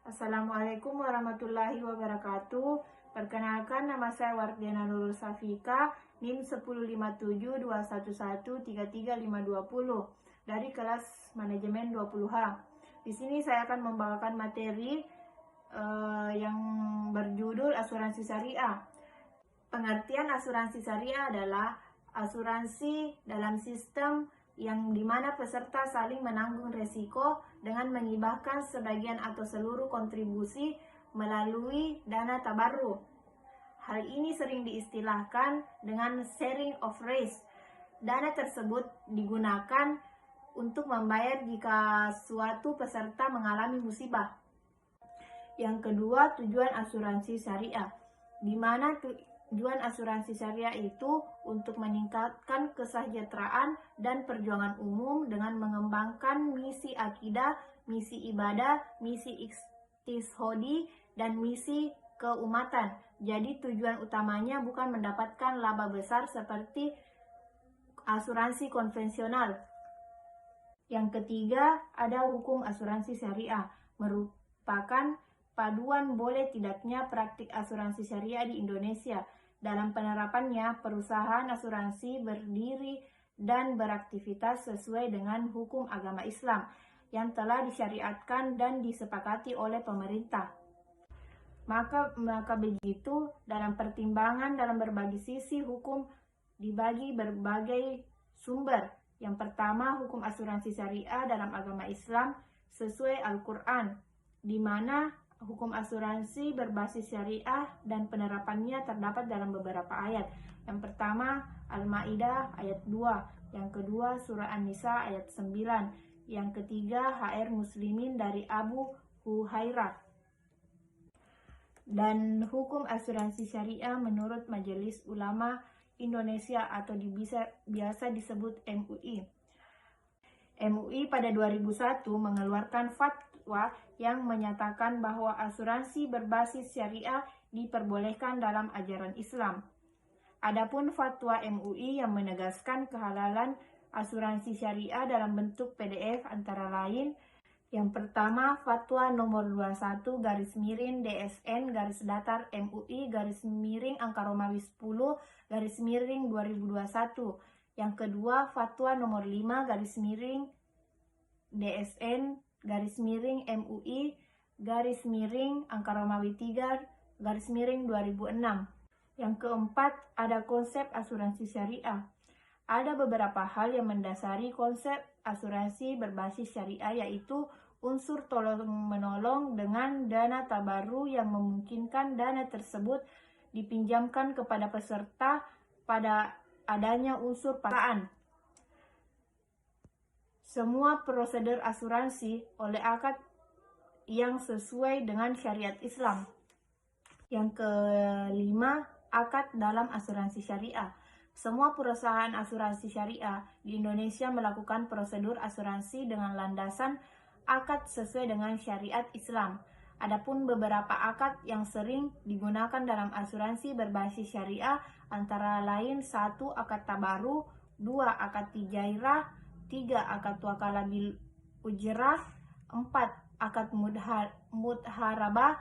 Assalamualaikum warahmatullahi wabarakatuh. Perkenalkan, nama saya Wardiana Nurul Safika, NIM 10721133520 dari kelas manajemen 20H. Di sini saya akan membawakan materi yang berjudul asuransi syariah. Pengertian asuransi syariah adalah asuransi dalam sistem yang dimana peserta saling menanggung resiko dengan menghibahkan sebagian atau seluruh kontribusi melalui dana tabarruk. Hal ini sering diistilahkan dengan sharing of risk. Dana tersebut digunakan untuk membayar jika suatu peserta mengalami musibah. Yang kedua, tujuan asuransi syariah, di mana tujuan asuransi syariah itu untuk meningkatkan kesejahteraan dan perjuangan umum dengan mengembangkan misi akidah, misi ibadah, misi istishodi, dan misi keumatan. Jadi tujuan utamanya bukan mendapatkan laba besar seperti asuransi konvensional. Yang ketiga, ada hukum asuransi syariah, merupakan paduan boleh tidaknya praktik asuransi syariah di Indonesia. Dalam penerapannya, perusahaan asuransi berdiri dan beraktivitas sesuai dengan hukum agama Islam yang telah disyariatkan dan disepakati oleh pemerintah. Maka begitu, dalam pertimbangan dalam berbagai sisi hukum dibagi berbagai sumber. Yang pertama, hukum asuransi syariah dalam agama Islam sesuai Al-Quran, di mana hukum asuransi berbasis syariah dan penerapannya terdapat dalam beberapa ayat. Yang pertama, Al-Maidah ayat 2. Yang kedua, Surah An-Nisa ayat 9. Yang ketiga, HR Muslimin dari Abu Hurairah. Dan hukum asuransi syariah menurut Majelis Ulama Indonesia atau biasa disebut MUI. MUI pada 2001 mengeluarkan fatwa yang menyatakan bahwa asuransi berbasis syariah diperbolehkan dalam ajaran Islam. Adapun fatwa MUI yang menegaskan kehalalan asuransi syariah dalam bentuk PDF antara lain, yang pertama, fatwa nomor 21-DSN-DAtar-MUI-Angka Romawi 10-2021. Yang kedua, fatwa nomor 5-DSN-MUI-Angka Romawi 3-2006. Yang keempat, ada konsep asuransi syariah. Ada beberapa hal yang mendasari konsep asuransi berbasis syariah, yaitu unsur tolong-menolong dengan dana tabarruk yang memungkinkan dana tersebut dipinjamkan kepada peserta pada adanya unsur paksaan. Semua prosedur asuransi oleh akad yang sesuai dengan syariat Islam. Yang kelima, akad dalam asuransi syariah. Semua perusahaan asuransi syariah di Indonesia melakukan prosedur asuransi dengan landasan akad sesuai dengan syariat Islam. Adapun beberapa akad yang sering digunakan dalam asuransi berbasis syariah antara lain 1. Akad tabarruk, 2. Akad tijairah, 3. Akad wakalah bil ujrah, 4. Akad mudharabah,